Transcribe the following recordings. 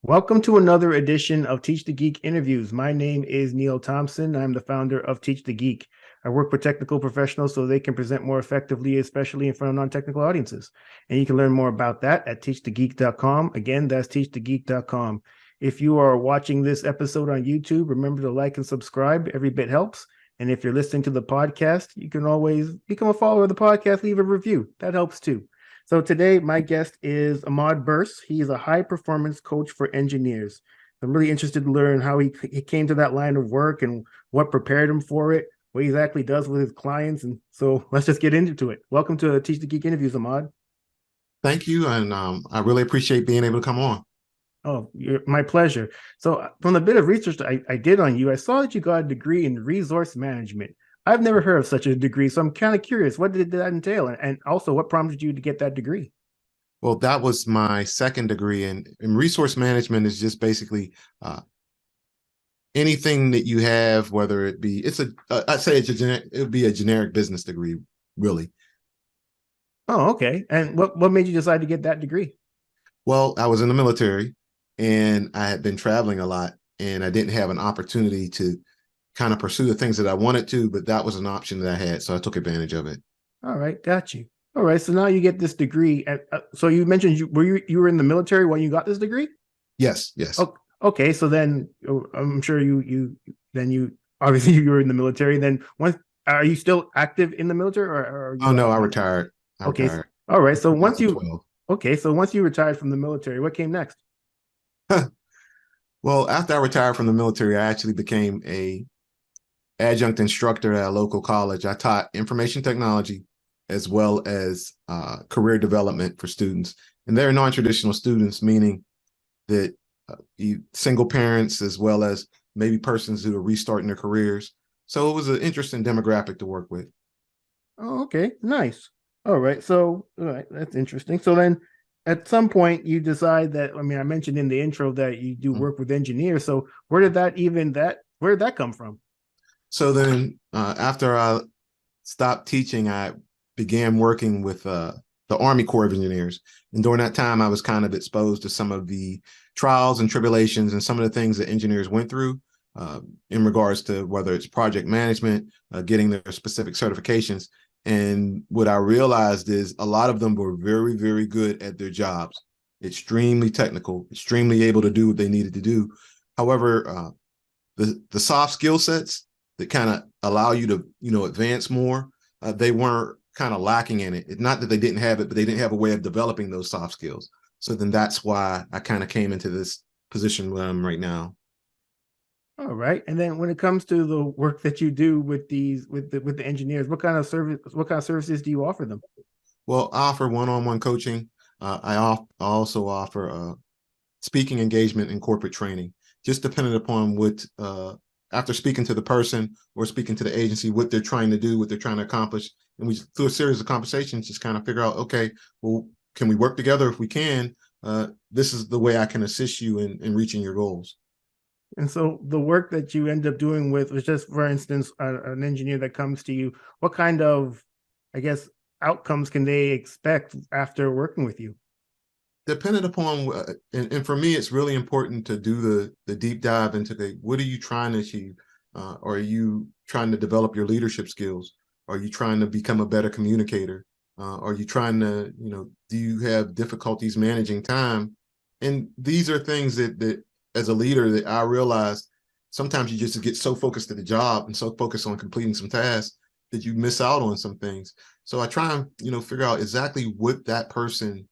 Welcome to another edition of Teach the Geek interviews. My name is Neil Thompson. I'm the founder of Teach the Geek. I work with technical professionals so they can present more effectively, especially in front of non-technical audiences. And you can learn more about that at teachthegeek.com. Again, that's teachthegeek.com. If you are watching this episode on YouTube, remember to like and subscribe. Every bit helps. And if you're listening to the podcast, you can always become a follower of the podcast, leave a review. That helps too. So today, my guest is Ahmad Burse. He's a high-performance coach for engineers. I'm really interested to learn how he came to that line of work and what prepared him for it, what he exactly does with his clients. And so let's just get into it. Welcome to Teach the Geek interviews, Ahmad. Thank you, and I really appreciate being able to come on. Oh, my pleasure. So from the bit of research I did on you, I saw that you got a degree in resource management. I've never heard of such a degree, so I'm kind of curious. What did that entail? And also, what prompted you to get that degree? Well, that was my second degree, and resource management is just basically anything that you have, whether it be, I'd say it would be a generic business degree, really. Oh, okay. And what made you decide to get that degree? Well, I was in the military, and I had been traveling a lot, and I didn't have an opportunity to kind of pursue the things that I wanted to, but that was an option that I had, so I took advantage of it. All right, got you. All right, so now you get this degree. So you mentioned you were in the military when you got this degree? Yes, yes. Oh, okay. So then I'm sure you obviously you were in the military. Then once are you still active in the military or are Oh you no, out I now? retired. I Okay. retired All right. in So once you 2012. okay, so once you retired from the military, what came next? Well, after I retired from the military, I actually became a adjunct instructor at a local college. I taught information technology as well as career development for students. And they're non-traditional students, meaning that single parents as well as maybe persons who are restarting their careers. So it was an interesting demographic to work with. Oh, okay. Nice. All right. So, all right, that's interesting. So then at some point you decide that, I mean, I mentioned in the intro that you do Mhm. work with engineers. So where did that come from? So then after I stopped teaching, I began working with the Army Corps of Engineers. And during that time, I was kind of exposed to some of the trials and tribulations and some of the things that engineers went through in regards to whether it's project management, getting their specific certifications. And what I realized is a lot of them were very, very good at their jobs, extremely technical, extremely able to do what they needed to do. However, the soft skill sets that kind of allow you to advance more, they weren't kind of lacking in it. It's not that they didn't have it, but they didn't have a way of developing those soft skills. So then that's why I kind of came into this position where I'm right now. All right. And then when it comes to the work that you do with the engineers, what kind of services do you offer them? Well, I offer one-on-one coaching. I also offer speaking engagement and corporate training, just depending upon what, after speaking to the person or speaking to the agency, what they're trying to do, what they're trying to accomplish. And we, through a series of conversations, just kind of figure out, okay, well, can we work together? If we can, this is the way I can assist you in reaching your goals. And so the work that you end up doing with was just, for instance, an engineer that comes to you, what kind of, I guess, outcomes can they expect after working with you? Depending upon, and for me, it's really important to do the deep dive into what are you trying to achieve? Are you trying to develop your leadership skills? Are you trying to become a better communicator? Are you trying to, do you have difficulties managing time? And these are things that as a leader that I realize sometimes you just get so focused at the job and so focused on completing some tasks that you miss out on some things. So I try and, figure out exactly what that person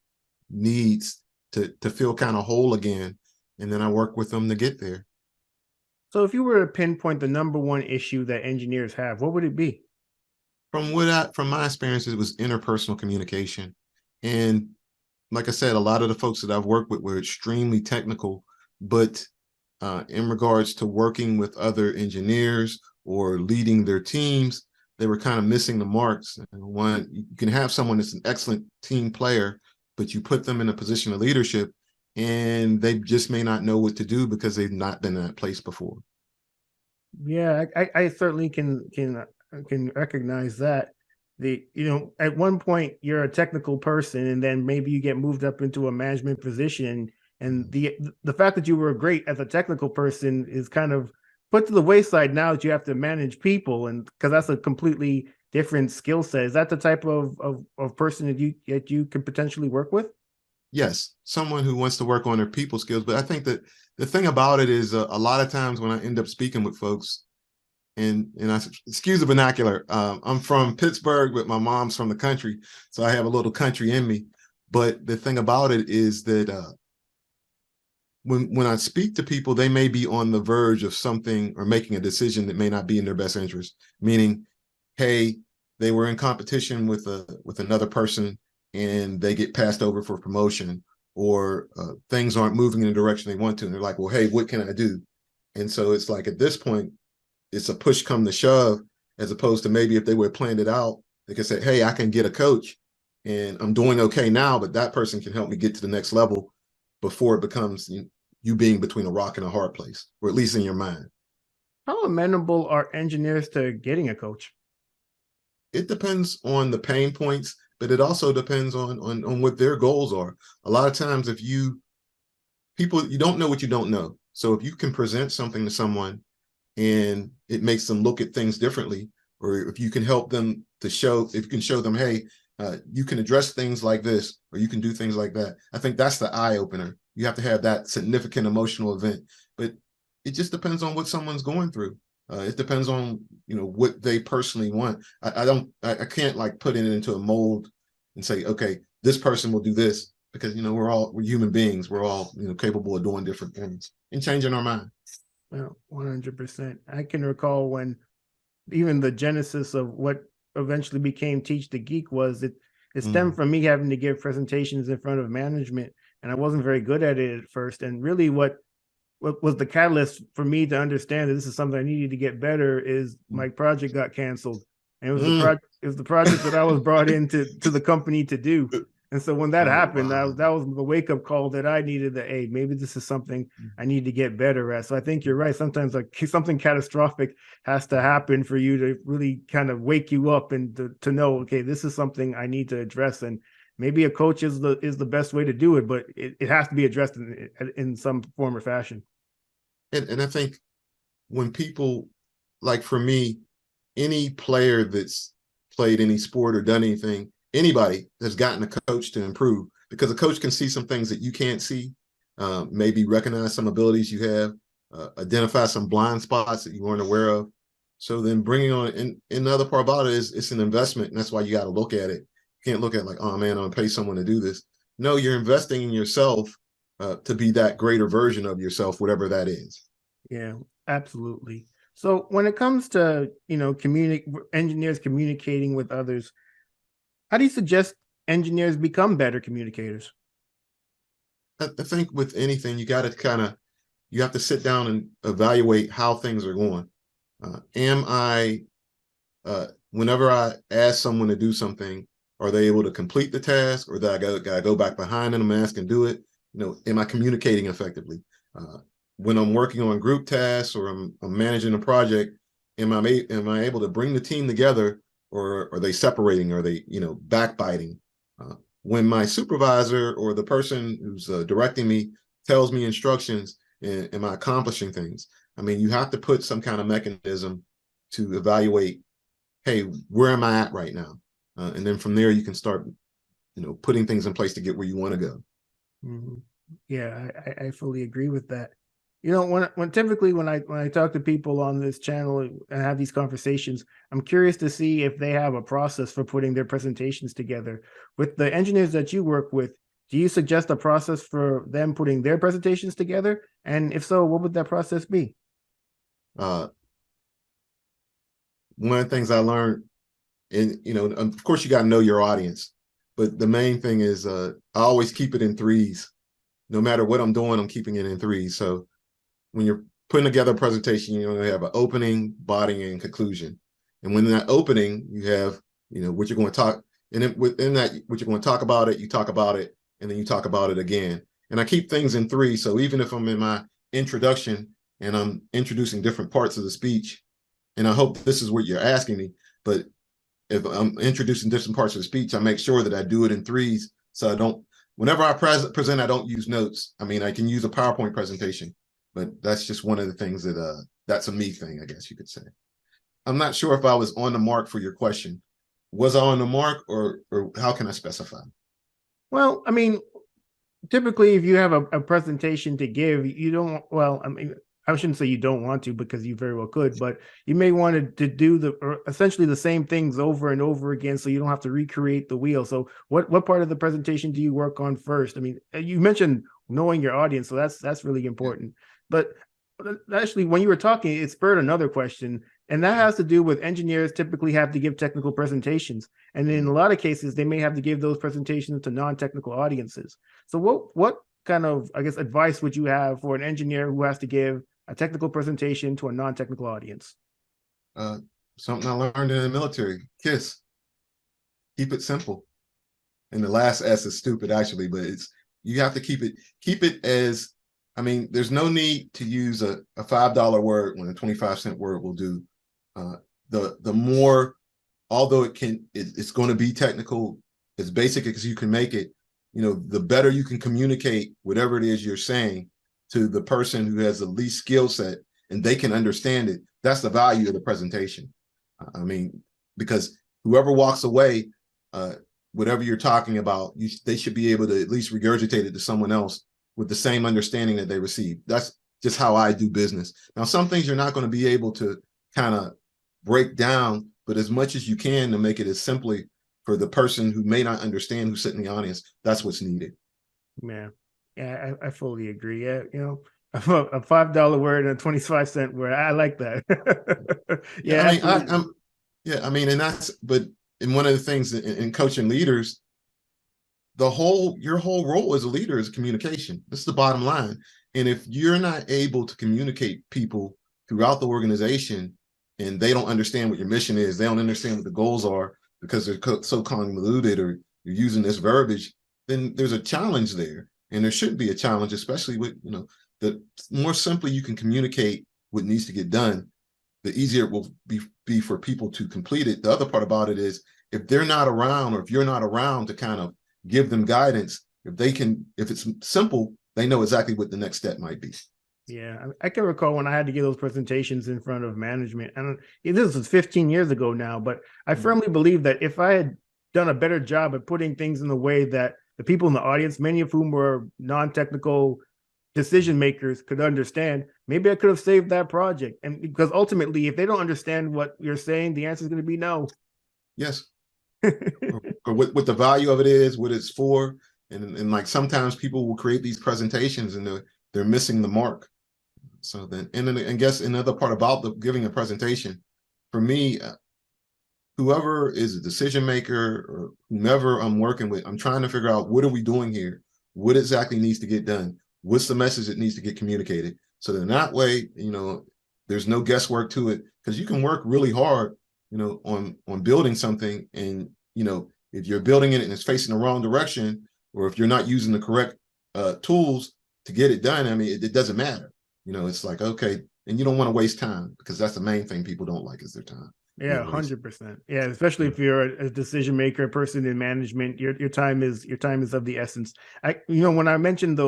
needs to feel kind of whole again. And then I work with them to get there. So if you were to pinpoint the number one issue that engineers have, what would it be? From my experience, it was interpersonal communication. And like I said, a lot of the folks that I've worked with were extremely technical, but in regards to working with other engineers or leading their teams, they were kind of missing the marks. And one, you can have someone that's an excellent team player, but you put them in a position of leadership and they just may not know what to do because they've not been in that place before. Yeah, I certainly can recognize that. At one point you're a technical person, and then maybe you get moved up into a management position, And the fact that you were great as a technical person is kind of put to the wayside now that you have to manage people, and because that's a completely different skill set. Is that the type of person that you could potentially work with? Yes, someone who wants to work on their people skills. But I think that the thing about it is a lot of times when I end up speaking with folks, and I excuse the vernacular, I'm from Pittsburgh, but my mom's from the country, so I have a little country in me. But the thing about it is that when I speak to people, they may be on the verge of something or making a decision that may not be in their best interest. Meaning, hey, they were in competition with another person and they get passed over for promotion, or things aren't moving in the direction they want to, and they're like, well, hey, what can I do? And so it's like at this point, it's a push come to shove, as opposed to maybe if they would have planned it out, they could say, hey, I can get a coach and I'm doing okay now, but that person can help me get to the next level before it becomes you being between a rock and a hard place, or at least in your mind. How amenable are engineers to getting a coach? It depends on the pain points, but it also depends on what their goals are. A lot of times, if you don't know what you don't know. So if you can present something to someone and it makes them look at things differently, or if you can help them if you can show them, hey, you can address things like this, or you can do things like that. I think that's the eye opener. You have to have that significant emotional event, but it just depends on what someone's going through. It depends on what they personally want. I can't like put it into a mold and say, okay, this person will do this, because we're human beings. We're all capable of doing different things and changing our mind. Well, 100%. I can recall when even the genesis of what eventually became Teach the Geek was it stemmed from me having to give presentations in front of management, and I wasn't very good at it at first. And really what was the catalyst for me to understand that this is something I needed to get better is my project got canceled. And it was the project that I was brought into the company to do. And so when that happened, wow, that was the wake-up call that I needed, that, hey, maybe this is something I need to get better at. So I think you're right. Sometimes like something catastrophic has to happen for you to really kind of wake you up and to know, okay, this is something I need to address. And maybe a coach is the best way to do it, but it has to be addressed in some form or fashion. And I think when people, like for me, any player that's played any sport or done anything, anybody that's gotten a coach to improve, because a coach can see some things that you can't see, maybe recognize some abilities you have, identify some blind spots that you weren't aware of. So then bringing on, and the other part about it is it's an investment, and that's why you got to look at it. You can't look at it like, oh man, I'm gonna pay someone to do this. No, you're investing in yourself to be that greater version of yourself, whatever that is. Yeah, absolutely. So when it comes to, engineers communicating with others, how do you suggest engineers become better communicators? I think with anything, you have to sit down and evaluate how things are going. Whenever I ask someone to do something, are they able to complete the task, or do I gotta go back behind them and ask and do it? Am I communicating effectively? When I'm working on group tasks, or I'm managing a project, am I able to bring the team together, or are they separating? Are they backbiting? When my supervisor or the person who's directing me tells me instructions, am I accomplishing things? I mean, you have to put some kind of mechanism to evaluate, hey, where am I at right now? And then from there, you can start, putting things in place to get where you want to go. Mm-hmm. Yeah, I fully agree with that. When typically when I talk to people on this channel and have these conversations, I'm curious to see if they have a process for putting their presentations together. With the engineers that you work with, do you suggest a process for them putting their presentations together? And if so, what would that process be? One of the things I learned, and of course you got to know your audience, but the main thing is I always keep it in threes. No matter what I'm doing, I'm keeping it in threes. So when you're putting together a presentation, you have an opening, body, and conclusion. And when that opening, you have, what you're going to talk, and then within that, what you're going to talk about it, you talk about it, and then you talk about it again. And I keep things in three. So even if I'm in my introduction and I'm introducing different parts of the speech, and I hope this is what you're asking me, but if I'm introducing different parts of the speech, I make sure that I do it in threes, so I don't whenever I present, I don't use notes. I mean, I can use a PowerPoint presentation, but that's just one of the things that that's a me thing, I guess you could say. I'm not sure if I was on the mark for your question. Was I on the mark, or how can I specify? Well, I mean, typically, if you have a presentation to give, you don't, well, I mean, I shouldn't say you don't want to, because you very well could, but you may want to do essentially the same things over and over again, so you don't have to recreate the wheel. So what part of the presentation do you work on first? I mean, you mentioned knowing your audience, so that's really important. But actually, when you were talking, it spurred another question, and that has to do with engineers typically have to give technical presentations. And in a lot of cases, they may have to give those presentations to non-technical audiences. So what kind of, I guess, advice would you have for an engineer who has to give a technical presentation to a non-technical audience? Something I learned in the military: KISS. Keep it simple. And the last S is stupid, actually, but you have to keep it as, I mean, there's no need to use a $5 word when a 25-cent word will do. The more, although it's going to be technical, as basic as you can make it, the better you can communicate whatever it is you're saying to the person who has the least skill set, and they can understand it. That's the value of the presentation. I mean, because whoever walks away, whatever you're talking about, they should be able to at least regurgitate it to someone else with the same understanding that they received. That's just how I do business. Now, some things you're not going to be able to kind of break down, but as much as you can to make it as simply for the person who may not understand, who's sitting in the audience, that's what's needed. Yeah, I fully agree. Yeah, a $5 word and a 25-cent word. I like that. Yeah, I mean, and one of the things in coaching leaders, your whole role as a leader is communication. This is the bottom line. And if you're not able to communicate people throughout the organization, and they don't understand what your mission is, they don't understand what the goals are because they're so convoluted, or you're using this verbiage, then there's a challenge there. And there should be a challenge, especially with, the more simply you can communicate what needs to get done, the easier it will be for people to complete it. The other part about it is, if they're not around, or if you're not around to kind of give them guidance, if it's simple, they know exactly what the next step might be. Yeah, I can recall when I had to give those presentations in front of management, and this was 15 years ago now, but I firmly believe that if I had done a better job at putting things in the way that the people in the audience, many of whom were non-technical decision makers, could understand, maybe I could have saved that project. And because ultimately, if they don't understand what you're saying, the answer is going to be no. Yes. Or what the value of it is, what it's for. And like, sometimes people will create these presentations and they're missing the mark. So then, and then I guess another part about giving a presentation, for me, whoever is a decision maker or whomever I'm working with, I'm trying to figure out, what are we doing here? What exactly needs to get done? What's the message that needs to get communicated? So then that way, there's no guesswork to it, because you can work really hard, on building something, and if you're building it and it's facing the wrong direction, or if you're not using the correct tools to get it done, I mean, it doesn't matter. It's like, okay, and you don't want to waste time, because that's the main thing people don't like, is their time. Yeah, 100%. Yeah, especially if you're a decision maker, person in management, your time is of the essence. When I mentioned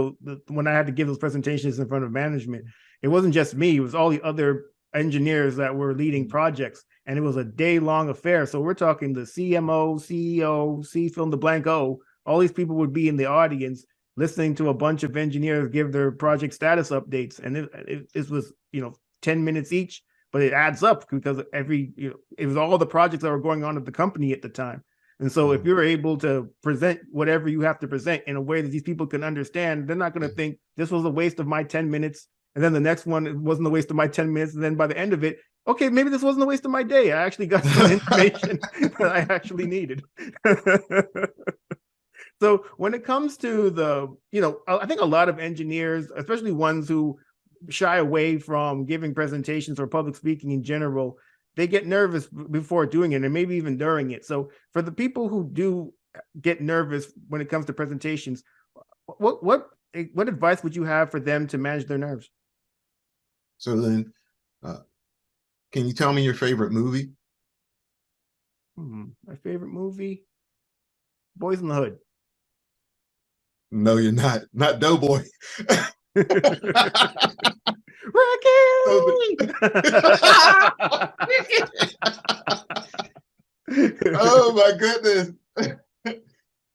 when I had to give those presentations in front of management, it wasn't just me; it was all the other engineers that were leading projects, and it was a day-long affair. So we're talking the CMO, CEO, C fill in the blank O. All these people would be in the audience listening to a bunch of engineers give their project status updates, and it was 10 minutes each. But it adds up, because it was all the projects that were going on at the company at the time. And so if you're able to present whatever you have to present in a way that these people can understand, they're not going to think this was a waste of my 10 minutes. And then the next one, it wasn't a waste of my 10 minutes. And then by the end of it, okay, maybe this wasn't a waste of my day. I actually got some information that I actually needed. So when it comes to I think a lot of engineers, especially ones who shy away from giving presentations or public speaking in general, they get nervous before doing it, and maybe even during it. So for the people who do get nervous when it comes to presentations, what advice would you have for them to manage their nerves? So then, can you tell me your favorite movie? My favorite movie, Boys in the Hood. No, you're not. Not Doughboy. Ricky! Oh my goodness.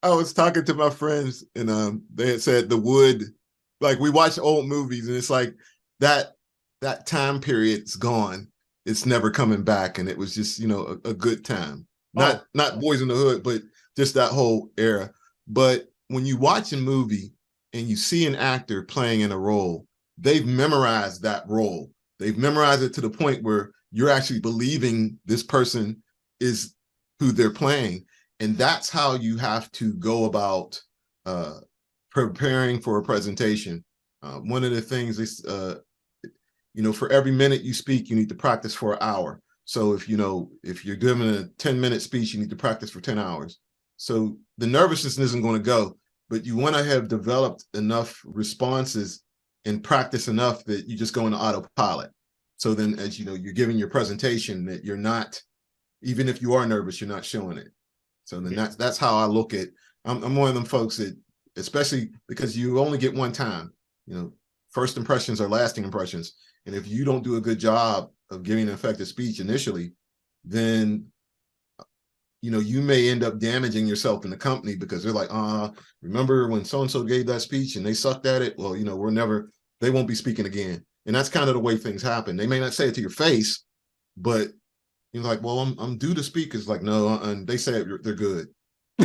I was talking to my friends and they had said the wood, like we watch old movies and it's like that time period's gone. It's never coming back. And it was just, a good time. Not Boys in the Hood, but just that whole era. But when you watch a movie and you see an actor playing in a role, they've memorized that role. They've memorized it to the point where you're actually believing this person is who they're playing. And that's how you have to go about preparing for a presentation. One of the things is, for every minute you speak, you need to practice for an hour. So if you're giving a 10-minute speech, you need to practice for 10 hours. So the nervousness isn't going to go, but you want to have developed enough responses and practice enough that you just go into autopilot. So then as you're giving your presentation, that you're not, even if you are nervous, you're not showing it. So then that's how I look at. I'm one of them folks that, especially because you only get one time. First impressions are lasting impressions, and if you don't do a good job of giving an effective speech initially, then you may end up damaging yourself in the company because they're like, remember when so and so gave that speech and they sucked at it? Well, they won't be speaking again, and that's kind of the way things happen. They may not say it to your face, but you're like, well, I'm due to speak. It's like, no, and they say they're good,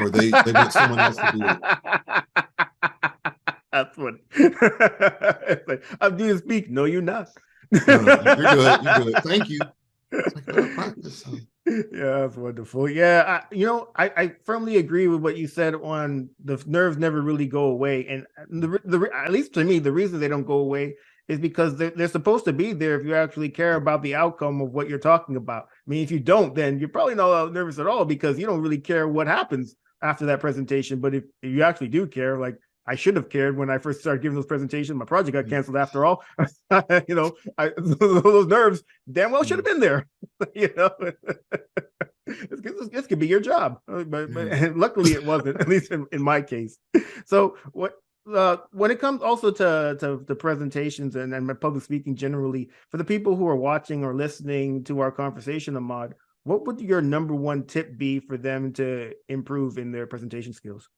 or they want someone else to do it. That's what. It's like, I'm due to speak. No, you're not. You're good. You're good. Thank you. It's like, practice. Yeah, that's wonderful. Yeah, I firmly agree with what you said on the nerves never really go away, and at least to me, the reason they don't go away is because they're supposed to be there if you actually care about the outcome of what you're talking about. I mean, if you don't, then you're probably not nervous at all because you don't really care what happens after that presentation. But if you actually do care, like I should have cared when I first started giving those presentations. My project got canceled after all. Those nerves damn well should have been there. This could be your job, but luckily it wasn't, at least in my case. So when it comes also to the presentations and public speaking generally, for the people who are watching or listening to our conversation, Ahmad, what would your number one tip be for them to improve in their presentation skills?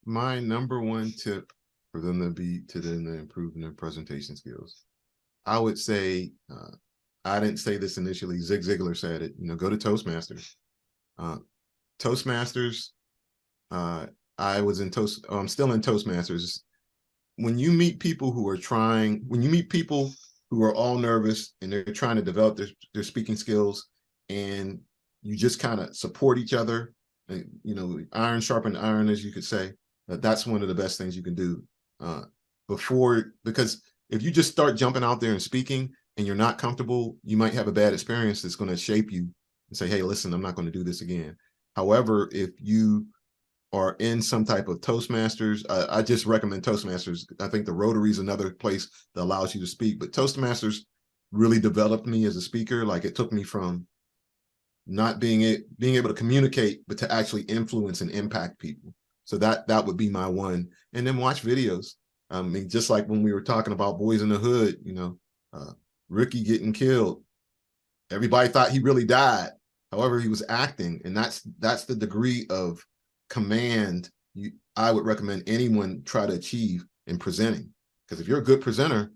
My number one tip for them to improve in their presentation skills, I would say, I didn't say this initially, Zig Ziglar said it, go to Toastmasters. Toastmasters, I'm still in Toastmasters. When you meet people who are all nervous and they're trying to develop their speaking skills, and you just kind of support each other, and, iron sharpened iron, as you could say, that's one of the best things you can do because if you just start jumping out there and speaking and you're not comfortable, you might have a bad experience that's going to shape you and say, hey, listen, I'm not going to do this again. However, if you are in some type of Toastmasters, I just recommend Toastmasters. I think the Rotary is another place that allows you to speak, but Toastmasters really developed me as a speaker. Like, it took me from not being able to communicate, but to actually influence and impact people. So that would be my one. And then watch videos. I mean, just like when we were talking about Boys in the Hood, Ricky getting killed. Everybody thought he really died. However, he was acting, and that's the degree of command I would recommend anyone try to achieve in presenting. Because if you're a good presenter,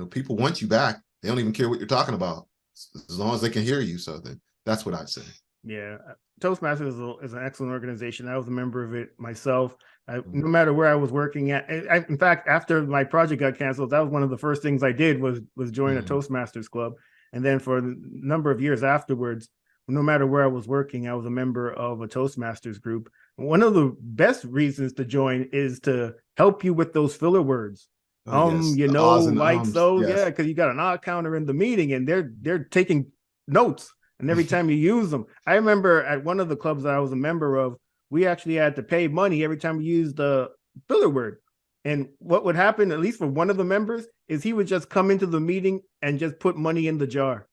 people want you back. They don't even care what you're talking about, as long as they can hear you. So then that's what I'd say. Yeah, Toastmasters is an excellent organization. I was a member of it myself. No matter where I was working at, in fact, after my project got canceled, that was one of the first things I did was join a Toastmasters club. And then for a number of years afterwards, no matter where I was working, I was a member of a Toastmasters group. One of the best reasons to join is to help you with those filler words. Yes. Like, so, yes. Yeah, because you got an odd counter in the meeting and they're taking notes. And every time you use them, I remember at one of the clubs that I was a member of, we actually had to pay money every time we used the filler word. And what would happen, at least for one of the members, is he would just come into the meeting and just put money in the jar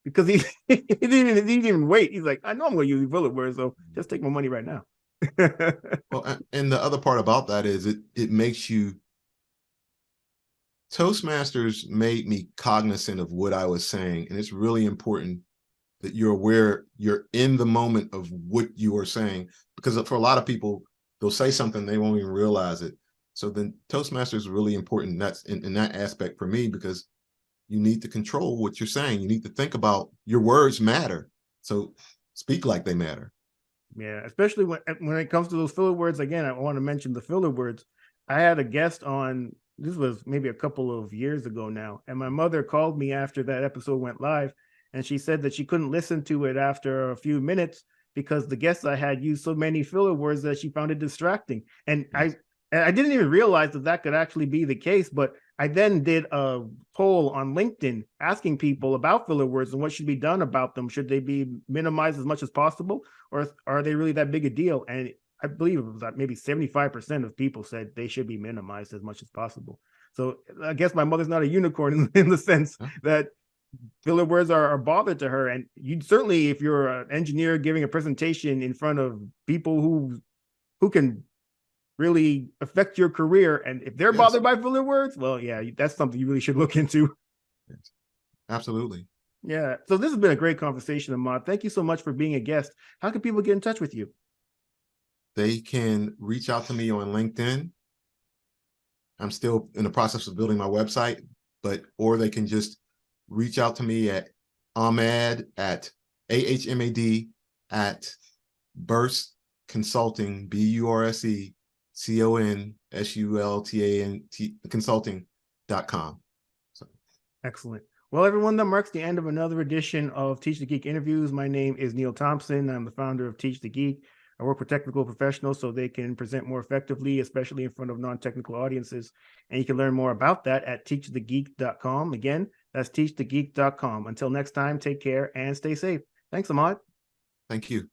because he didn't even wait. He's like, I know I'm going to use filler words, so just take my money right now. Well, and the other part about that is it makes you. Toastmasters made me cognizant of what I was saying, and it's really important that you're aware, you're in the moment of what you are saying, because for a lot of people, they'll say something, they won't even realize it. So then Toastmasters is really important. That's in that aspect for me, because you need to control what you're saying. You need to think about your words matter. So speak like they matter. Yeah, especially when it comes to those filler words. Again, I want to mention the filler words. I had a guest on, this was maybe a couple of years ago now, and my mother called me after that episode went live, and she said that she couldn't listen to it after a few minutes because the guests I had used so many filler words that she found it distracting. And Yes. I didn't even realize that that could actually be the case, but I then did a poll on LinkedIn asking people about filler words and what should be done about them. Should they be minimized as much as possible, or are they really that big a deal? And I believe it was like maybe 75% of people said they should be minimized as much as possible. So I guess my mother's not a unicorn in the sense that filler words are a bother to her. And you certainly, if you're an engineer giving a presentation in front of people who can really affect your career, and if they're Yes. bothered by filler words, well, yeah, that's something you really should look into. Yes. Absolutely. Yeah. So this has been a great conversation, Ahmad. Thank you so much for being a guest. How can people get in touch with you? They can reach out to me on LinkedIn. I'm still in the process of building my website, or they can just reach out to me at Ahmad at AHMAD at Burse Consulting, BURSE consulting.com. So. Excellent. Well, everyone, that marks the end of another edition of Teach the Geek interviews. My name is Neil Thompson. I'm the founder of Teach the Geek. I work with technical professionals so they can present more effectively, especially in front of non-technical audiences. And you can learn more about that at teachthegeek.com. Again, that's teachthegeek.com. Until next time, take care and stay safe. Thanks, Ahmad. Thank you.